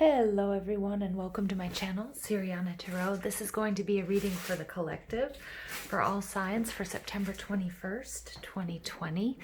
Hello everyone and welcome to my channel, Siriana Tarot. This is going to be a reading for the collective for all signs for September 21st, 2020.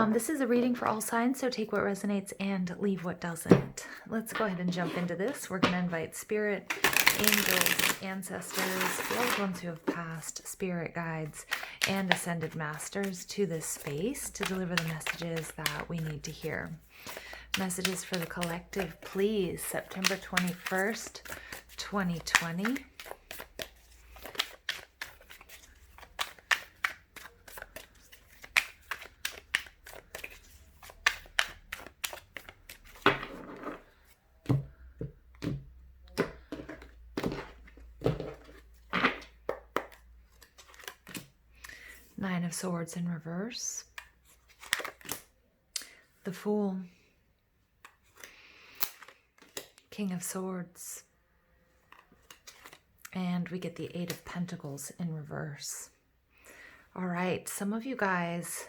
This is a reading for all signs, so take what resonates and leave what doesn't. Let's go ahead and jump into this. We're going to invite spirit, angels, ancestors, loved ones who have passed, spirit guides, and ascended masters to this space to deliver the messages that we need to hear. Messages for the collective, please. September 21st, 2020. Nine of Swords in reverse. The Fool. King of Swords, and we get the Eight of Pentacles in reverse. All right, some of you guys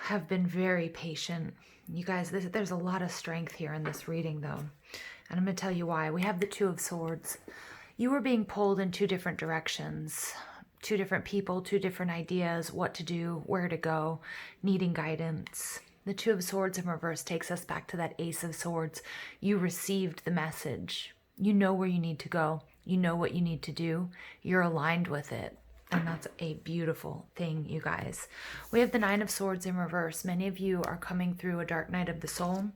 have been very patient. You guys, there's a lot of strength here in this reading though, and I'm going to tell you why. We have the Two of Swords. You were being pulled in two different directions, two different people, two different ideas, what to do, where to go, needing guidance. The Two of Swords in reverse takes us back to that Ace of Swords. You received the message. You know where you need to go. You know what you need to do. You're aligned with it. And that's a beautiful thing, you guys. We have the Nine of Swords in reverse. Many of you are coming through a dark night of the soul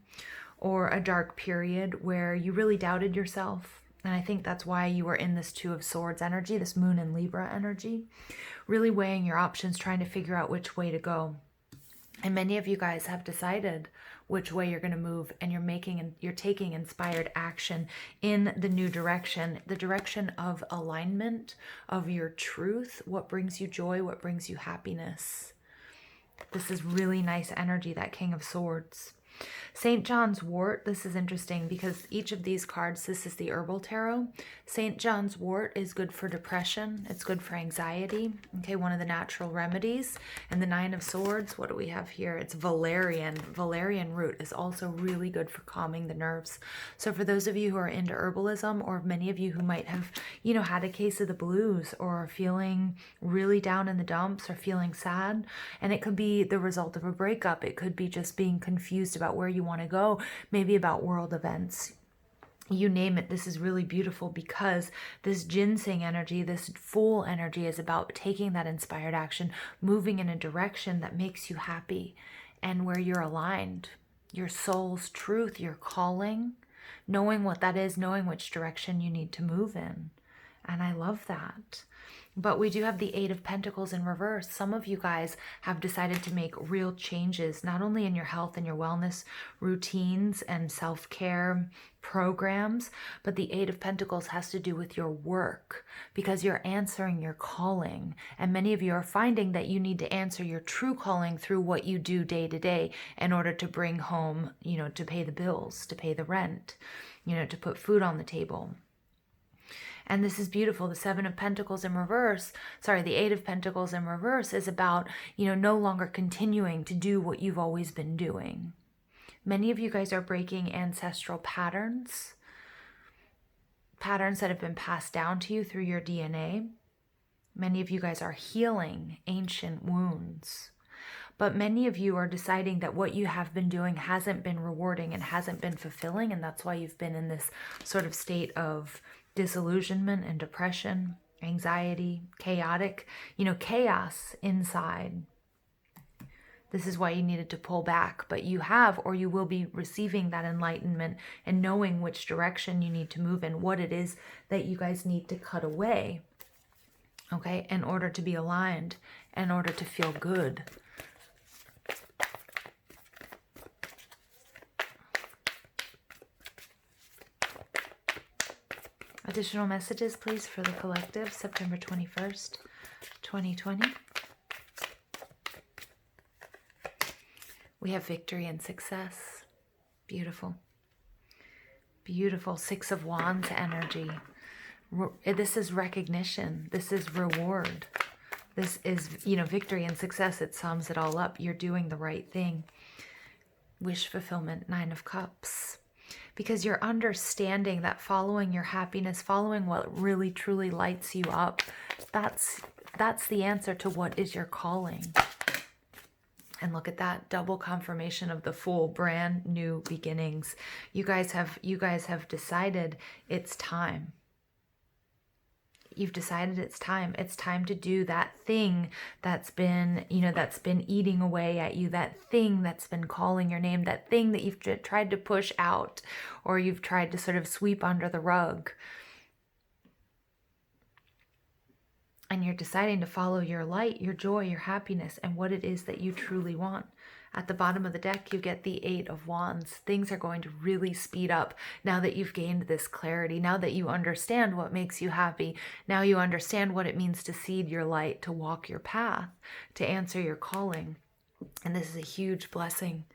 or a dark period where you really doubted yourself. And I think that's why you were in this Two of Swords energy, this Moon and Libra energy, really weighing your options, trying to figure out which way to go. And many of you guys have decided which way you're going to move, and you're taking inspired action in the new direction, the direction of alignment, of your truth, what brings you joy, what brings you happiness. This is really nice energy, that King of Swords. St. John's wort, this is interesting because each of these cards, this is the herbal tarot. St. John's wort is good for depression. It's good for anxiety. Okay, one of the natural remedies. And the Nine of Swords, what do we have here? It's valerian. Valerian root is also really good for calming the nerves. So for those of you who are into herbalism, or many of you who might have, had a case of the blues, or feeling really down in the dumps, or feeling sad, and it could be the result of a breakup. It could be just being confused about where you want to go, maybe about world events, you name it. This is really beautiful because this ginseng energy, this Fool energy, is about taking that inspired action, moving in a direction that makes you happy and where you're aligned, your soul's truth, your calling, knowing what that is, knowing which direction you need to move in. And I love that. But we do have the Eight of Pentacles in reverse. Some of you guys have decided to make real changes, not only in your health and your wellness routines and self-care programs, but the Eight of Pentacles has to do with your work, because you're answering your calling. And many of you are finding that you need to answer your true calling through what you do day to day in order to bring home, to pay the bills, to pay the rent, to put food on the table. And this is beautiful. The Seven of Pentacles in reverse, the Eight of Pentacles in reverse is about, no longer continuing to do what you've always been doing. Many of you guys are breaking ancestral patterns that have been passed down to you through your DNA. Many of you guys are healing ancient wounds. But many of you are deciding that what you have been doing hasn't been rewarding and hasn't been fulfilling, and that's why you've been in this sort of state of disillusionment and depression, anxiety, chaotic, chaos inside. This is why you needed to pull back, but you have, or you will be receiving that enlightenment and knowing which direction you need to move in, what it is that you guys need to cut away, okay, in order to be aligned, in order to feel good. Additional messages, please, for the collective, September 21st, 2020. We have victory and success. Beautiful. Beautiful. Six of Wands energy. This is recognition. This is reward. This is, victory and success. It sums it all up. You're doing the right thing. Wish fulfillment, Nine of Cups. because you're understanding that following your happiness, following what really truly lights you up, that's the answer to what is your calling. And look at that double confirmation of the Fool, brand new beginnings. You guys have decided it's time. You've decided it's time. It's time to do that thing that's been, that's been eating away at you, that thing that's been calling your name, that thing that you've tried to push out, or you've tried to sort of sweep under the rug. And you're deciding to follow your light, your joy, your happiness, and what it is that you truly want. At the bottom of the deck, you get the 8 of Wands. Things are going to really speed up now that you've gained this clarity, now that you understand what makes you happy, now you understand what it means to seed your light, to walk your path, to answer your calling. And this is a huge blessing.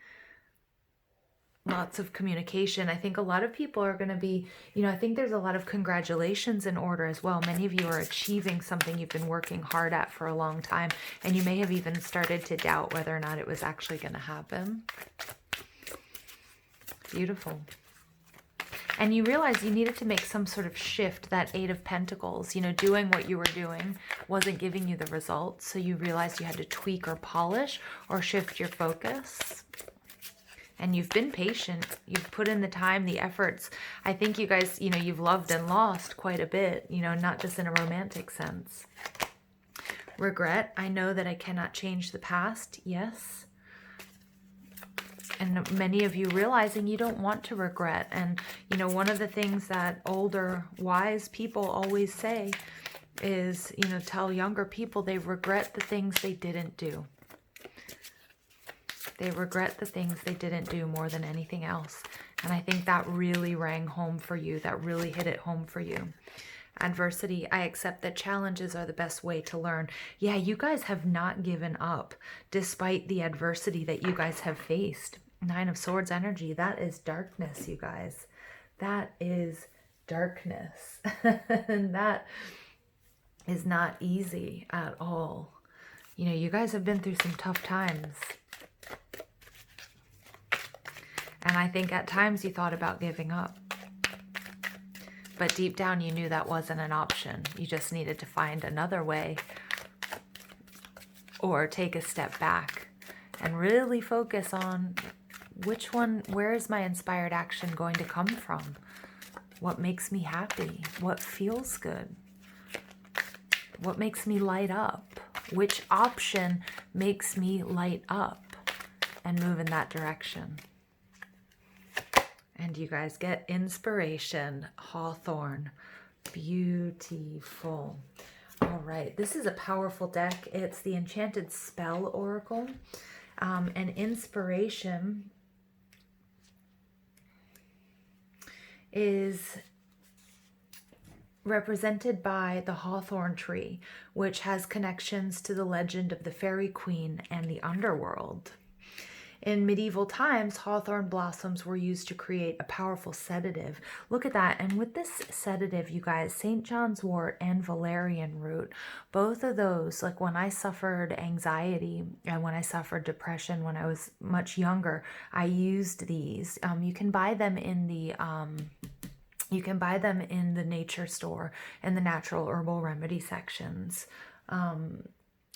Lots of communication. I think a lot of people are going to be, I think there's a lot of congratulations in order as well. Many of you are achieving something you've been working hard at for a long time, and you may have even started to doubt whether or not it was actually going to happen. Beautiful. And you realize you needed to make some sort of shift. That 8 of Pentacles, doing what you were doing wasn't giving you the results. So you realized you had to tweak or polish or shift your focus. And you've been patient. You've put in the time, the efforts. I think you guys, you've loved and lost quite a bit, not just in a romantic sense. Regret. I know that I cannot change the past. Yes. And many of you realizing you don't want to regret. And, one of the things that older, wise people always say is, tell younger people they regret the things they didn't do. They regret the things they didn't do more than anything else. And I think that really rang home for you. That really hit it home for you. Adversity. I accept that challenges are the best way to learn. Yeah, you guys have not given up despite the adversity that you guys have faced. 9 of Swords energy. That is darkness, you guys. That is darkness. And that is not easy at all. You guys have been through some tough times. And I think at times you thought about giving up. But deep down you knew that wasn't an option. You just needed to find another way. Or take a step back and really focus on where is my inspired action going to come from? What makes me happy? What feels good? What makes me light up? Which option makes me light up? And move in that direction. And you guys get inspiration, Hawthorne. Beautiful. All right, this is a powerful deck. It's the Enchanted Spell Oracle. And inspiration is represented by the hawthorn tree, which has connections to the legend of the Fairy Queen and the underworld. In medieval times, hawthorn blossoms were used to create a powerful sedative. Look at that. And with this sedative, you guys, St. John's wort and valerian root, both of those, like when I suffered anxiety and when I suffered depression when I was much younger, I used these. You can buy them in the nature store and the natural herbal remedy sections.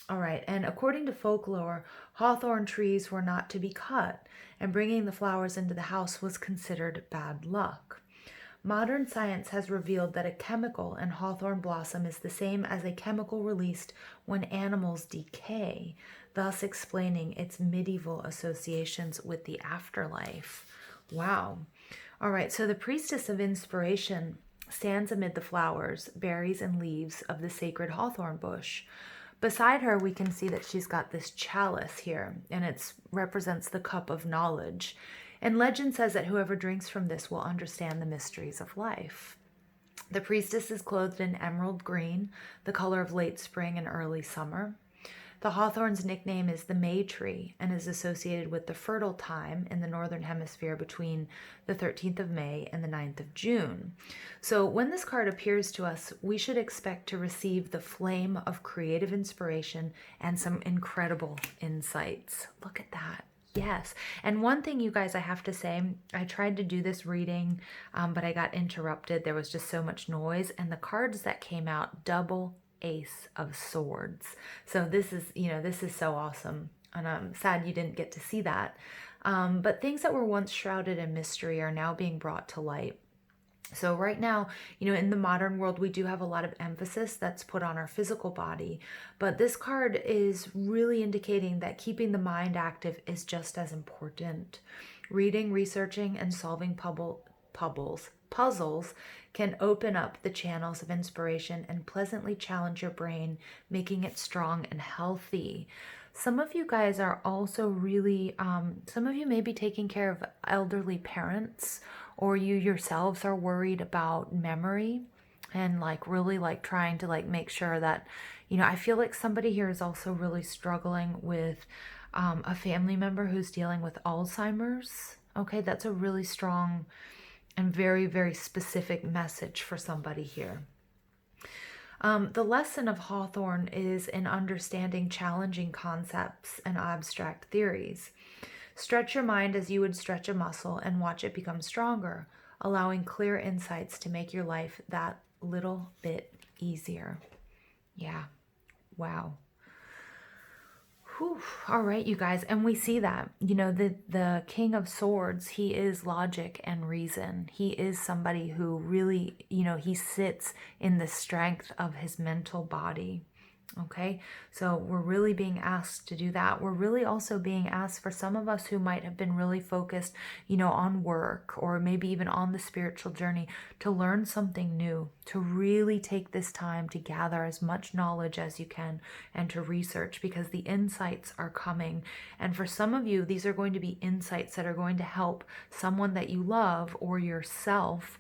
All right, and according to folklore, hawthorn trees were not to be cut, and bringing the flowers into the house was considered bad luck. Modern science has revealed that a chemical in hawthorn blossom is the same as a chemical released when animals decay, thus explaining its medieval associations with the afterlife. Wow. All right, so the priestess of inspiration stands amid the flowers, berries, and leaves of the sacred hawthorn bush. Beside her, we can see that she's got this chalice here, and it represents the cup of knowledge. And legend says that whoever drinks from this will understand the mysteries of life. The priestess is clothed in emerald green, the color of late spring and early summer. The hawthorn's nickname is the May tree and is associated with the fertile time in the northern hemisphere between the 13th of May and the 9th of June. So when this card appears to us, we should expect to receive the flame of creative inspiration and some incredible insights. Look at that. Yes. And one thing, you guys, I have to say, I tried to do this reading, but I got interrupted. There was just so much noise. And the cards that came out, double Ace of Swords. So this is, this is so awesome. And I'm sad you didn't get to see that. But things that were once shrouded in mystery are now being brought to light. So right now, in the modern world, we do have a lot of emphasis that's put on our physical body, but this card is really indicating that keeping the mind active is just as important. Reading, researching, and solving puzzles can open up the channels of inspiration and pleasantly challenge your brain, making it strong and healthy. Some of you guys are also really, some of you may be taking care of elderly parents, or you yourselves are worried about memory and really trying to make sure that, I feel like somebody here is also really struggling with a family member who's dealing with Alzheimer's. Okay, that's a really strong and very, very specific message for somebody here. The lesson of Hawthorne is in understanding challenging concepts and abstract theories. Stretch your mind as you would stretch a muscle and watch it become stronger, allowing clear insights to make your life that little bit easier. Yeah. Wow. Whew. All right, you guys. And we see that, the King of Swords, he is logic and reason. He is somebody who really, he sits in the strength of his mental body. Okay, so we're really being asked to do that. We're really also being asked, for some of us who might have been really focused, on work or maybe even on the spiritual journey, to learn something new, to really take this time to gather as much knowledge as you can and to research, because the insights are coming. And for some of you, these are going to be insights that are going to help someone that you love or yourself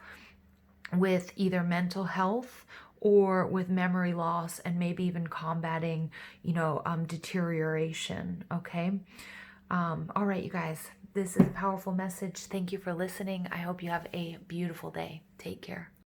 with either mental health or with memory loss, and maybe even combating, deterioration. Okay. All right, you guys, this is a powerful message. Thank you for listening. I hope you have a beautiful day. Take care.